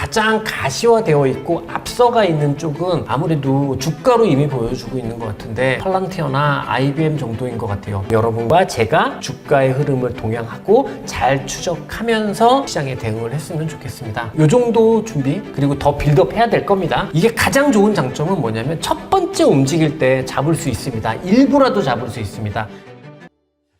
가장 가시화되어 있고 앞서가 있는 쪽은 아무래도 주가로 이미 보여주고 있는 것 같은데 팔란티어나 IBM 정도인 것 같아요. 여러분과 제가 주가의 흐름을 동향하고 잘 추적하면서 시장에 대응을 했으면 좋겠습니다. 이 정도 준비 그리고 더 빌드업 해야 될 겁니다. 이게 가장 좋은 장점은 뭐냐면 첫 번째 움직일 때 잡을 수 있습니다. 일부라도 잡을 수 있습니다.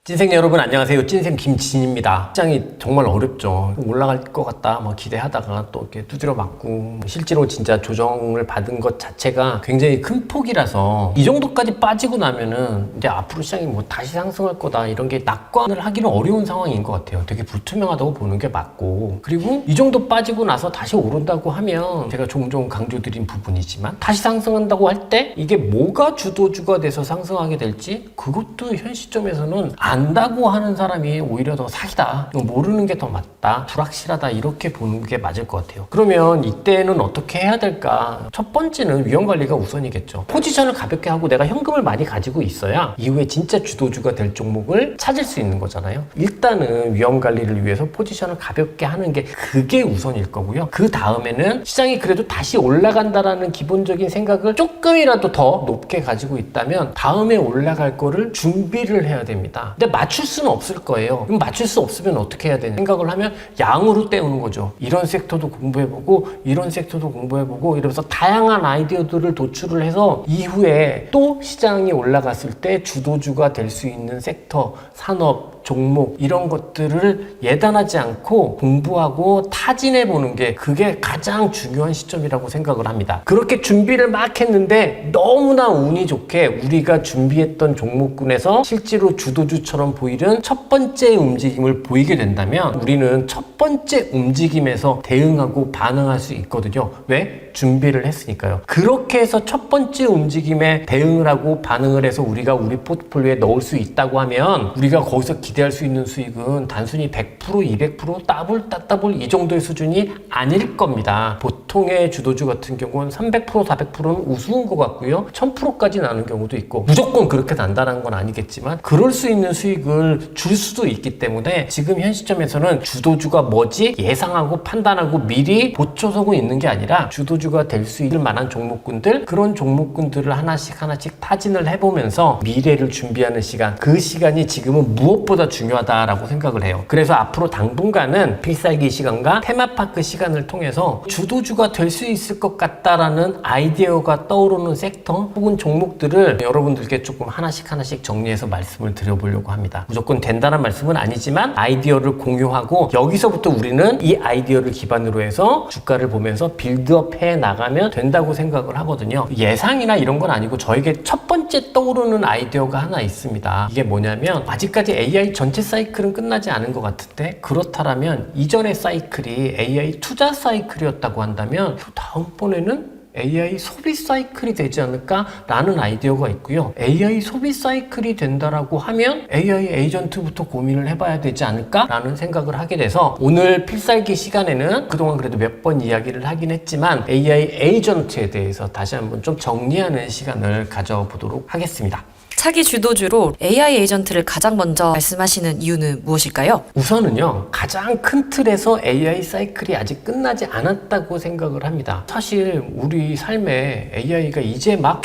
찐생 여러분 안녕하세요. 찐생 김진입니다. 시장이 정말 어렵죠. 올라갈 것 같다 기대하다가 또 이렇게 두드려 맞고 실제로 진짜 조정을 받은 것 자체가 굉장히 큰 폭이라서 이 정도까지 빠지고 나면은 이제 앞으로 시장이 다시 상승할 거다 이런 게 낙관을 하기는 어려운 상황인 것 같아요. 되게 불투명하다고 보는 게 맞고, 그리고 이 정도 빠지고 나서 다시 오른다고 하면 제가 종종 강조드린 부분이지만 다시 상승한다고 할 때 이게 뭐가 주도주가 돼서 상승하게 될지 그것도 현 시점에서는 안다고 하는 사람이 오히려 더 사기다, 모르는 게 더 맞다, 불확실하다 이렇게 보는 게 맞을 것 같아요. 그러면 이때는 어떻게 해야 될까? 첫 번째는 위험관리가 우선이겠죠. 포지션을 가볍게 하고 내가 현금을 많이 가지고 있어야 이후에 진짜 주도주가 될 종목을 찾을 수 있는 거잖아요. 일단은 위험관리를 위해서 포지션을 가볍게 하는 게 그게 우선일 거고요. 그 다음에는 시장이 그래도 다시 올라간다라는 기본적인 생각을 조금이라도 더 높게 가지고 있다면 다음에 올라갈 거를 준비를 해야 됩니다. 근데 맞출 수는 없을 거예요. 그럼 맞출 수 없으면 어떻게 해야 되냐 생각을 하면 양으로 때우는 거죠. 이런 섹터도 공부해보고 이런 섹터도 공부해보고 이러면서 다양한 아이디어들을 도출을 해서 이후에 또 시장이 올라갔을 때 주도주가 될 수 있는 섹터, 산업, 종목 이런 것들을 예단하지 않고 공부하고 타진해 보는 게 그게 가장 중요한 시점이라고 생각을 합니다. 그렇게 준비를 막 했는데 너무나 운이 좋게 우리가 준비했던 종목군에서 실제로 주도주처럼 보이는 첫 번째 움직임을 보이게 된다면 우리는 첫 번째 움직임에서 대응하고 반응할 수 있거든요. 왜? 준비를 했으니까요. 그렇게 해서 첫 번째 움직임에 대응을 하고 반응을 해서 우리가 우리 포트폴리오에 넣을 수 있다고 하면 우리가 거기서 기대할 수 있는 수익은 단순히 100%, 200%, 따블, 따따블 이 정도의 수준이 아닐 겁니다. 보통의 주도주 같은 경우는 300%, 400%는 우스운 것 같고요. 1000%까지 나는 경우도 있고, 무조건 그렇게 난다는 건 아니겠지만 그럴 수 있는 수익을 줄 수도 있기 때문에 지금 현 시점에서는 주도주가 뭐지 예상하고 판단하고 미리 보초서고 있는 게 아니라 주도주가 될 수 있을 만한 종목군들, 그런 종목군들을 하나씩 타진을 해보면서 미래를 준비하는 시간, 그 시간이 지금은 무엇보다 중요하다라고 생각을 해요. 그래서 앞으로 당분간은 필살기 시간과 테마파크 시간을 통해서 주도주가 될 수 있을 것 같다라는 아이디어가 떠오르는 섹터 혹은 종목들을 여러분들께 조금 하나씩 정리해서 말씀을 드려보려고 합니다. 무조건 된다는 말씀은 아니지만 아이디어를 공유하고 여기서부터 우리는 이 아이디어를 기반으로 해서 주가를 보면서 빌드업 해 나가면 된다고 생각을 하거든요. 예상이나 이런 건 아니고 저에게 첫 번째 떠오르는 아이디어가 하나 있습니다. 이게 뭐냐면 아직까지 AI 전체 사이클은 끝나지 않은 것 같은데, 그렇다면 이전의 사이클이 AI 투자 사이클이었다고 한다면 다음번에는 AI 소비 사이클이 되지 않을까라는 아이디어가 있고요. AI 소비 사이클이 된다라고 하면 AI 에이전트부터 고민을 해봐야 되지 않을까라는 생각을 하게 돼서 오늘 필살기 시간에는 그동안 그래도 몇 번 이야기를 하긴 했지만 AI 에이전트에 대해서 다시 한번 좀 정리하는 시간을 가져보도록 하겠습니다. 차기 주도주로 AI 에이전트를 가장 먼저 말씀하시는 이유는 무엇일까요? 우선은요, 가장 큰 틀에서 AI 사이클이 아직 끝나지 않았다고 생각을 합니다. 사실 우리 삶에 AI가 이제 막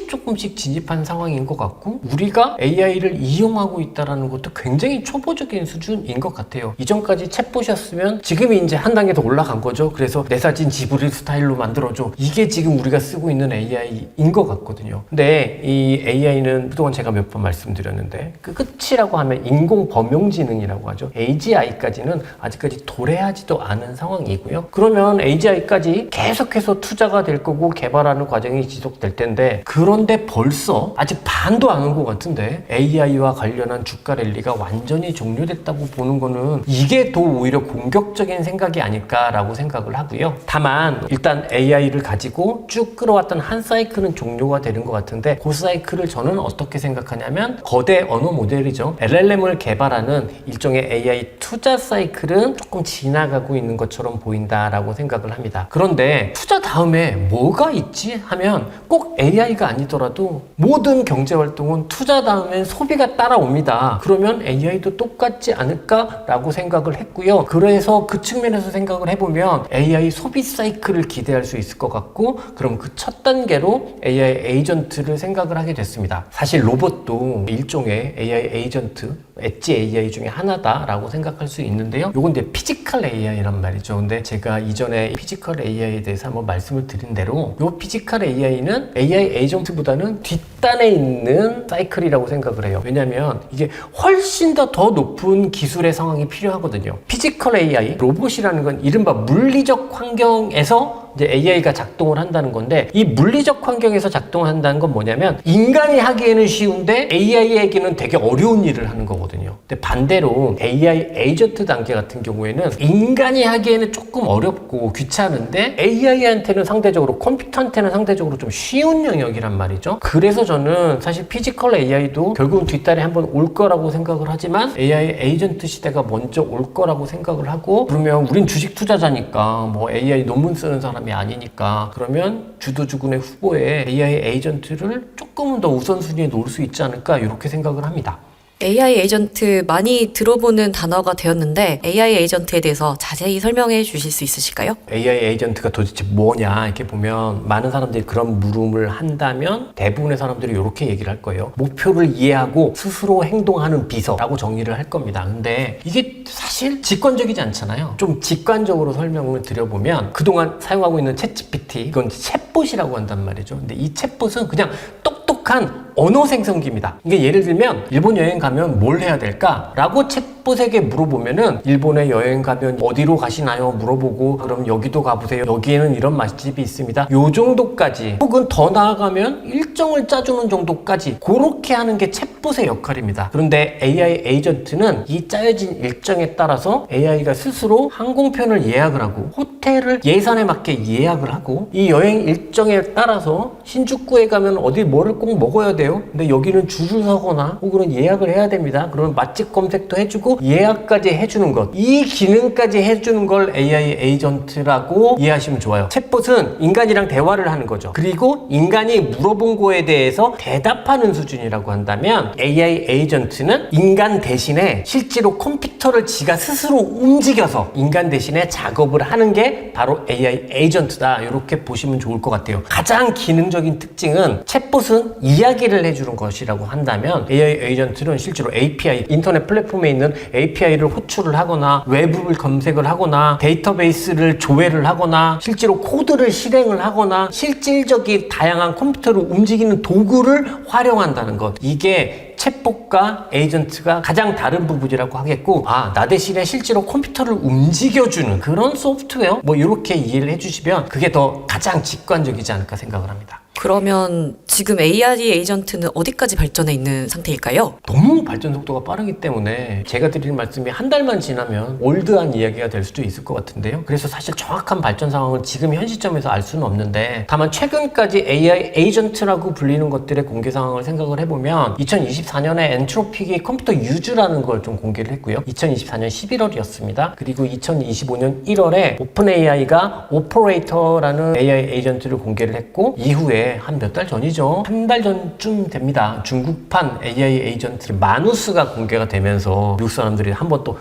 조금씩 진입한 상황인 것 같고, 우리가 AI를 이용하고 있다는 것도 굉장히 초보적인 수준인 것 같아요. 이전까지 챗봇이었으면 지금이 이제 한 단계 더 올라간 거죠. 그래서 내 사진 지브리 스타일로 만들어줘, 이게 지금 우리가 쓰고 있는 AI인 것 같거든요. 근데 이 AI는 그동안 제가 몇 번 말씀드렸는데 그 끝이라고 하면 인공범용지능이라고 하죠. AGI까지는 아직까지 도래하지도 않은 상황이고요. 그러면 AGI까지 계속해서 투자가 될 거고 개발하는 과정이 지속될 텐데, 그런데 벌써 아직 반도 안 온 것 같은데 AI와 관련한 주가 랠리가 완전히 종료됐다고 보는 거는 이게 더 오히려 공격적인 생각이 아닐까라고 생각을 하고요. 다만 일단 AI를 가지고 쭉 끌어왔던 한 사이클은 종료가 되는 것 같은데 그 사이클을 저는 어떻게 어떻게 생각하냐면 거대 언어 모델이죠. LLM을 개발하는 일종의 AI 투자 사이클은 조금 지나가고 있는 것처럼 보인다라고 생각을 합니다. 그런데 투자 다음에 뭐가 있지 하면 꼭 AI가 아니더라도 모든 경제 활동은 투자 다음엔 소비가 따라옵니다. 그러면 AI도 똑같지 않을까라고 생각을 했고요. 그래서 그 측면에서 생각을 해보면 AI 소비 사이클을 기대할 수 있을 것 같고, 그럼 그 첫 단계로 AI 에이전트를 생각을 하게 됐습니다. 사실 로봇도 일종의 AI 에이전트, 엣지 AI 중에 하나다라고 생각할 수 있는데요. 요건 이제 피지컬 AI란 말이죠. 근데 제가 이전에 피지컬 AI에 대해서 한번 말씀을 드린 대로 요 피지컬 AI는 AI 에이전트보다는 뒷단에 있는 사이클이라고 생각을 해요. 왜냐면 이게 훨씬 더 높은 기술의 상황이 필요하거든요. 피지컬 AI, 로봇이라는 건 이른바 물리적 환경에서 이제 AI가 작동을 한다는 건데, 이 물리적 환경에서 작동을 한다는 건 뭐냐면 인간이 하기에는 쉬운데 AI에게는 되게 어려운 일을 하는 거거든요. 근데 반대로 AI 에이전트 단계 같은 경우에는 인간이 하기에는 조금 어렵고 귀찮은데 AI한테는 상대적으로, 컴퓨터한테는 상대적으로 좀 쉬운 영역이란 말이죠. 그래서 저는 사실 피지컬 AI도 결국은 뒷달에 한번 올 거라고 생각을 하지만 AI 에이전트 시대가 먼저 올 거라고 생각을 하고, 그러면 우린 주식 투자자니까 뭐 AI 논문 쓰는 사람이 아니니까 그러면 주도주군의 후보에 AI 에이전트를 조금은 더 우선순위에 놓을 수 있지 않을까, 이렇게 생각을 합니다. AI 에이전트 많이 들어보는 단어가 되었는데 AI 에이전트에 대해서 자세히 설명해 주실 수 있으실까요? AI 에이전트가 도대체 뭐냐 이렇게 보면 많은 사람들이 그런 물음을 한다면 대부분의 사람들이 이렇게 얘기를 할 거예요. 목표를 이해하고 스스로 행동하는 비서라고 정의를 할 겁니다. 근데 이게 사실 직관적이지 않잖아요. 좀 직관적으로 설명을 드려보면 그동안 사용하고 있는 챗GPT, 이건 챗봇이라고 한단 말이죠. 근데 이 챗봇은 그냥 똑똑한 언어 생성기입니다. 이게 예를 들면 일본 여행 가면 뭘 해야 될까? 라고 챗봇에게 물어보면은 일본에 여행 가면 어디로 가시나요? 물어보고 그럼 여기도 가보세요. 여기에는 이런 맛집이 있습니다. 요 정도까지, 혹은 더 나아가면 일정을 짜주는 정도까지 그렇게 하는 게 챗봇의 역할입니다. 그런데 AI 에이전트는 이 짜여진 일정에 따라서 AI가 스스로 항공편을 예약을 하고 호텔을 예산에 맞게 예약을 하고, 이 여행 일정에 따라서 신주쿠에 가면 어디 뭐를 꼭 먹어야 돼요. 근데 여기는 줄을 서거나 혹은 예약을 해야 됩니다. 그러면 맛집 검색도 해주고 예약까지 해주는 것, 이 기능까지 해주는 걸 AI 에이전트라고 이해하시면 좋아요. 챗봇은 인간이랑 대화를 하는 거죠. 그리고 인간이 물어본 거에 대해서 대답하는 수준이라고 한다면, AI 에이전트는 인간 대신에 실제로 컴퓨터를 지가 스스로 움직여서 인간 대신에 작업을 하는 게 바로 AI 에이전트다, 이렇게 보시면 좋을 것 같아요. 가장 기능적인 특징은 챗봇은 이야기를 해주는 것이라고 한다면, AI 에이전트는 실제로 API, 인터넷 플랫폼에 있는 API를 호출을 하거나 외부를 검색을 하거나 데이터베이스를 조회를 하거나 실제로 코드를 실행을 하거나 실질적인 다양한 컴퓨터를 움직이는 도구를 활용한다는 것, 이게 챗봇과 에이전트가 가장 다른 부분이라고 하겠고, 나 대신에 실제로 컴퓨터를 움직여주는 그런 소프트웨어, 뭐 이렇게 이해를 해주시면 그게 더 가장 직관적이지 않을까 생각을 합니다. 그러면 지금 AI 에이전트는 어디까지 발전해 있는 상태일까요? 너무 발전 속도가 빠르기 때문에 제가 드리는 말씀이 한 달만 지나면 올드한 이야기가 될 수도 있을 것 같은데요. 그래서 사실 정확한 발전 상황을 지금 현 시점에서 알 수는 없는데, 다만 최근까지 AI 에이전트라고 불리는 것들의 공개 상황을 생각을 해보면 2024년에 엔트로픽이 컴퓨터 유즈라는 걸 좀 공개를 했고요. 2024년 11월이었습니다. 그리고 2025년 1월에 오픈 AI가 오퍼레이터라는 AI 에이전트를 공개를 했고, 이후에 한 몇 달 전이죠. 한 달 전쯤 됩니다. 중국판 AI 에이전트 마누스가 공개가 되면서 미국 사람들이 한번 또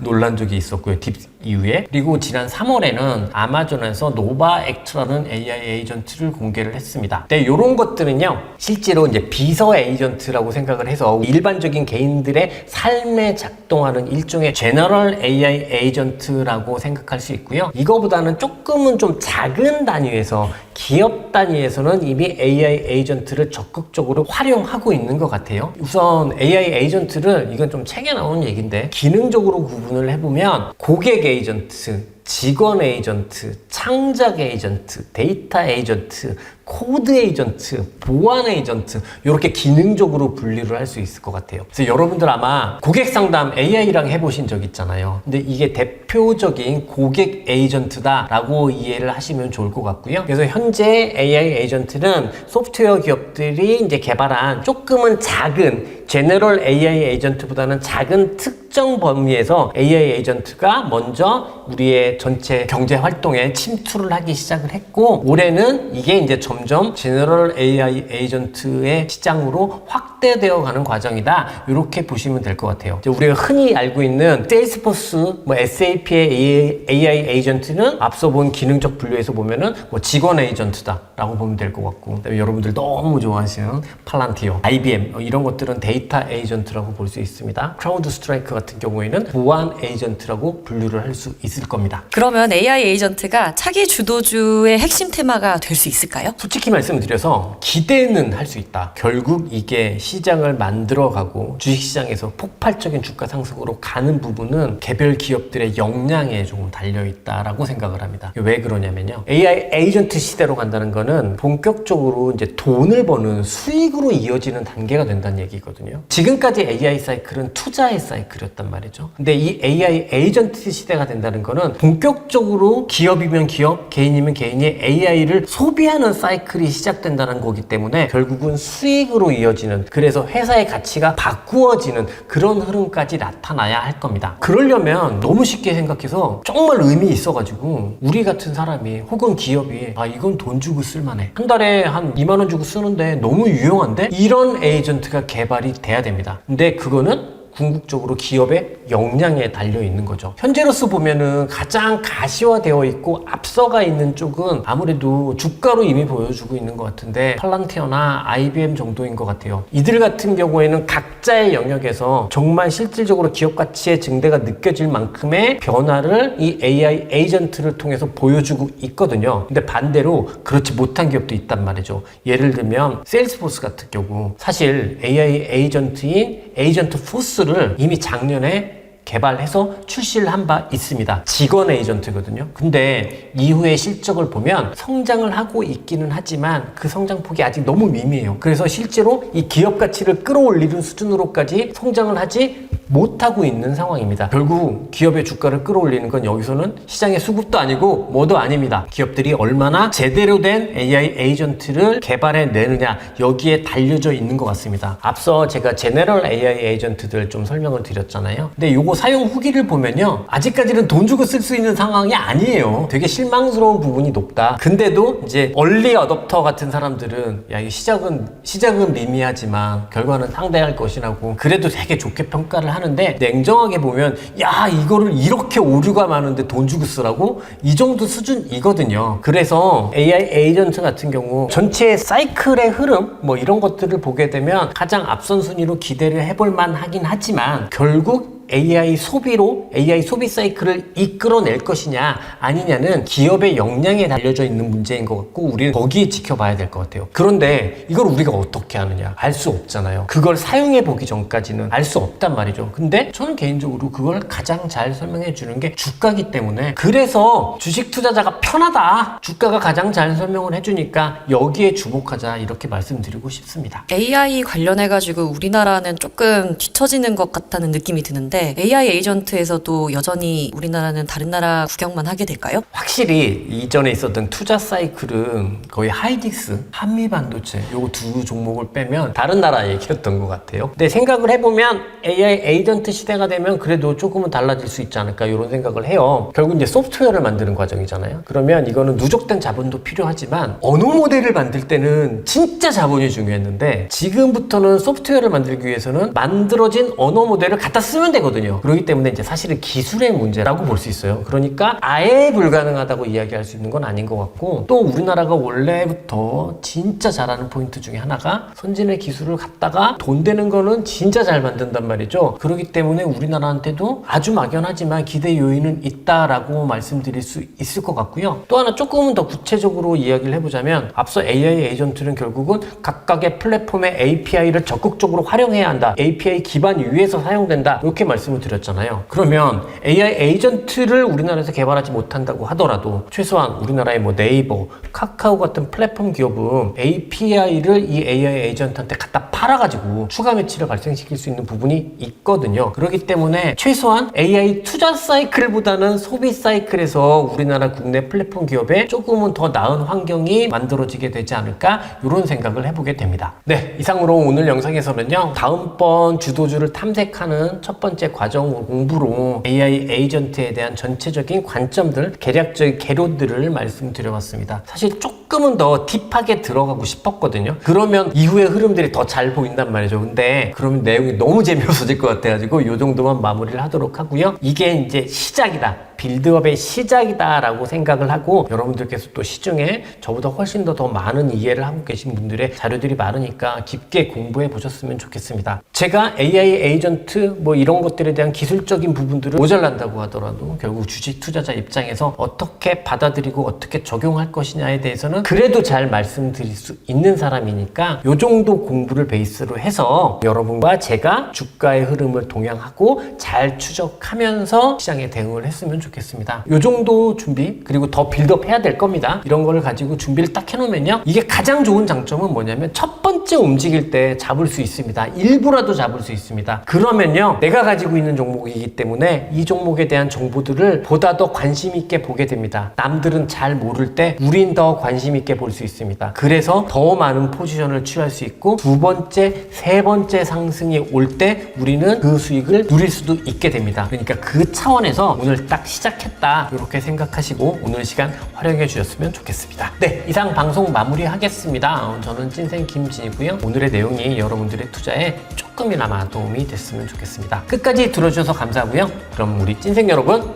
놀란 적이 있었고요. 딥 이후에. 그리고 지난 3월에는 아마존에서 노바 액트라는 AI 에이전트를 공개를 했습니다. 근데 이런 것들은요, 실제로 이제 비서 에이전트라고 생각을 해서 일반적인 개인들의 삶에 작동하는 일종의 제너럴 AI 에이전트라고 생각할 수 있고요. 이거보다는 조금은 좀 작은 단위에서, 기업 단위에서는 이미 AI 에이전트를 적극적으로 활용하고 있는 것 같아요. 우선 AI 에이전트를, 이건 좀 책에 나오는 얘기인데, 기능적으로 구분 구분을 해보면 고객 에이전트, 직원 에이전트, 창작 에이전트, 데이터 에이전트, 코드 에이전트, 보안 에이전트 이렇게 기능적으로 분류를 할 수 있을 것 같아요. 그래서 여러분들 아마 고객 상담 AI랑 해보신 적 있잖아요. 근데 이게 대표적인 고객 에이전트다라고 이해를 하시면 좋을 것 같고요. 그래서 현재 AI 에이전트는 소프트웨어 기업들이 이제 개발한 조금은 작은 제너럴 AI 에이전트보다는 작은 특정 범위에서 AI 에이전트가 먼저 우리의 전체 경제 활동에 침투를 하기 시작을 했고, 올해는 이게 이제 점점 제너럴 AI 에이전트의 시장으로 확대되어 가는 과정이다. 이렇게 보시면 될 것 같아요. 우리가 흔히 알고 있는 세일스포스, SAP의 AI 에이전트는 앞서 본 기능적 분류에서 보면은 직원 에이전트다라고 보면 될 것 같고, 그다음에 여러분들 너무 좋아하시는 팔란티어, IBM 이런 것들은 데이터 에이전트라고 볼 수 있습니다. 크라우드 스트라이크 같은 경우에는 보안 에이전트라고 분류를 할 수 있을 겁니다. 그러면 AI 에이전트가 차기 주도주의 핵심 테마가 될 수 있을까요? 솔직히 말씀을 드려서 기대는 할 수 있다. 결국 이게 시장을 만들어가고 주식시장에서 폭발적인 주가 상승으로 가는 부분은 개별 기업들의 역량에 조금 달려있다라고 생각을 합니다. 왜 그러냐면요, AI 에이전트 시대로 간다는 거는 본격적으로 이제 돈을 버는 수익으로 이어지는 단계가 된다는 얘기거든요. 지금까지 AI 사이클은 투자의 사이클이었단 말이죠. 근데 이 AI 에이전트 시대가 된다는 거는 본격적으로 기업이면 기업, 개인이면 개인이 AI를 소비하는 사이클이 시작된다는 거기 때문에 결국은 수익으로 이어지는, 그래서 회사의 가치가 바꾸어지는 그런 흐름까지 나타나야 할 겁니다. 그러려면 너무 쉽게 생각해서 정말 의미 있어가지고 우리 같은 사람이 혹은 기업이 이건 돈 주고 쓸만해, 한 달에 한 2만 원 주고 쓰는데 너무 유용한데? 이런 에이전트가 개발이 돼야 됩니다. 근데 그거는 궁극적으로 기업의 역량에 달려 있는 거죠. 현재로서 보면은 가장 가시화되어 있고 앞서가 있는 쪽은 아무래도 주가로 이미 보여주고 있는 것 같은데 팔란티어나 IBM 정도인 것 같아요. 이들 같은 경우에는 각자의 영역에서 정말 실질적으로 기업 가치의 증대가 느껴질 만큼의 변화를 이 AI 에이전트를 통해서 보여주고 있거든요. 근데 반대로 그렇지 못한 기업도 있단 말이죠. 예를 들면 세일스포스 같은 경우 사실 AI 에이전트인 에이전트 포스를 이미 작년에 개발해서 출시를 한 바 있습니다. 직원 에이전트거든요. 근데 이후의 실적을 보면 성장을 하고 있기는 하지만 그 성장폭이 아직 너무 미미해요. 그래서 실제로 이 기업 가치를 끌어올리는 수준으로까지 성장을 하지 못하고 있는 상황입니다. 결국 기업의 주가를 끌어올리는 건 여기서는 시장의 수급도 아니고 뭐도 아닙니다. 기업들이 얼마나 제대로 된 AI 에이전트를 개발해 내느냐, 여기에 달려져 있는 것 같습니다. 앞서 제가 제너럴 AI 에이전트들 좀 설명을 드렸잖아요. 근데 요거 사용 후기를 보면요, 아직까지는 돈 주고 쓸 수 있는 상황이 아니에요. 되게 실망스러운 부분이 높다. 근데도 이제 얼리 어댑터 같은 사람들은 이 시작은 미미하지만 결과는 상대할 것이라고 그래도 되게 좋게 평가를 하는데, 냉정하게 보면 이거를 이렇게 오류가 많은데 돈 주고 쓰라고? 이 정도 수준이거든요. 그래서 AI 에이전트 같은 경우 전체 사이클의 흐름 이런 것들을 보게 되면 가장 앞선 순위로 기대를 해볼 만하긴 하지만, 결국 AI 소비로 AI 소비 사이클을 이끌어낼 것이냐 아니냐는 기업의 역량에 달려져 있는 문제인 것 같고, 우리는 거기에 지켜봐야 될 것 같아요. 그런데 이걸 우리가 어떻게 하느냐, 알 수 없잖아요. 그걸 사용해 보기 전까지는 알 수 없단 말이죠. 근데 저는 개인적으로 그걸 가장 잘 설명해 주는 게 주가기 때문에, 그래서 주식 투자자가 편하다, 주가가 가장 잘 설명을 해주니까 여기에 주목하자, 이렇게 말씀드리고 싶습니다. AI 관련해가지고 우리나라는 조금 뒤처지는 것 같다는 느낌이 드는데, AI 에이전트에서도 여전히 우리나라는 다른 나라 구경만 하게 될까요? 확실히 이전에 있었던 투자 사이클은 거의 하이닉스, 한미반도체 요거 두 종목을 빼면 다른 나라 얘기였던 것 같아요. 근데 생각을 해보면 AI 에이전트 시대가 되면 그래도 조금은 달라질 수 있지 않을까, 이런 생각을 해요. 결국 이제 소프트웨어를 만드는 과정이잖아요. 그러면 이거는 누적된 자본도 필요하지만 언어 모델을 만들 때는 진짜 자본이 중요했는데, 지금부터는 소프트웨어를 만들기 위해서는 만들어진 언어 모델을 갖다 쓰면 되거든요. 그렇기 때문에 이제 사실은 기술의 문제라고 볼 수 있어요. 그러니까 아예 불가능하다고 이야기할 수 있는 건 아닌 것 같고, 또 우리나라가 원래부터 진짜 잘하는 포인트 중에 하나가 선진의 기술을 갖다가 돈 되는 거는 진짜 잘 만든단 말이죠. 그렇기 때문에 우리나라한테도 아주 막연하지만 기대 요인은 있다라고 말씀드릴 수 있을 것 같고요. 또 하나 조금은 더 구체적으로 이야기를 해보자면, 앞서 AI 에이전트는 결국은 각각의 플랫폼의 API를 적극적으로 활용해야 한다, API 기반 위에서 사용된다, 이렇게 말씀을 드렸잖아요. 그러면 AI 에이전트를 우리나라에서 개발하지 못한다고 하더라도 최소한 우리나라의 뭐 네이버, 카카오 같은 플랫폼 기업은 API를 이 AI 에이전트한테 갖다 팔아가지고 추가 매출을 발생시킬 수 있는 부분이 있거든요. 그렇기 때문에 최소한 AI 투자 사이클보다는 소비 사이클에서 우리나라 국내 플랫폼 기업에 조금은 더 나은 환경이 만들어지게 되지 않을까 이런 생각을 해보게 됩니다. 네, 이상으로 오늘 영상에서는요, 다음번 주도주를 탐색하는 첫 번째 과정 공부로 AI 에이전트에 대한 전체적인 관점들, 계략적인 개론들을 말씀드려봤습니다. 사실 조금은 더 딥하게 들어가고 싶었거든요. 그러면 이후의 흐름들이 더 잘 보인단 말이죠. 근데 그러면 내용이 너무 재미없어질 것 같아가지고 이 정도만 마무리를 하도록 하고요. 이게 이제 시작이다. 빌드업의 시작이다 라고 생각을 하고, 여러분들께서 또 시중에 저보다 훨씬 더 많은 이해를 하고 계신 분들의 자료들이 많으니까 깊게 공부해 보셨으면 좋겠습니다. 제가 AI 에이전트 뭐 이런 것들에 대한 기술적인 부분들을 모자란다고 하더라도 결국 주식 투자자 입장에서 어떻게 받아들이고 어떻게 적용할 것이냐에 대해서는 그래도 잘 말씀드릴 수 있는 사람이니까 이 정도 공부를 베이스로 해서 여러분과 제가 주가의 흐름을 동향하고 잘 추적하면서 시장에 대응을 했으면 좋겠습니다. 이 정도 준비, 그리고 더 빌드업 해야 될 겁니다. 이런 거를 가지고 준비를 딱 해놓으면요, 이게 가장 좋은 장점은 뭐냐면 첫 번째 움직일 때 잡을 수 있습니다. 일부라도 잡을 수 있습니다. 그러면요, 내가 가지고 있는 종목이기 때문에 이 종목에 대한 정보들을 보다 더 관심 있게 보게 됩니다. 남들은 잘 모를 때 우린 더 관심 있게 볼 수 있습니다. 그래서 더 많은 포지션을 취할 수 있고, 두 번째, 세 번째 상승이 올 때 우리는 그 수익을 누릴 수도 있게 됩니다. 그러니까 그 차원에서 오늘 딱 시작했다 이렇게 생각하시고 오늘 시간 활용해 주셨으면 좋겠습니다. 네, 이상 방송 마무리하겠습니다. 저는 찐생 김진이고요. 오늘의 내용이 여러분들의 투자에 조금이나마 도움이 됐으면 좋겠습니다. 끝까지 들어주셔서 감사하고요. 그럼 우리 찐생 여러분,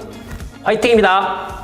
화이팅입니다.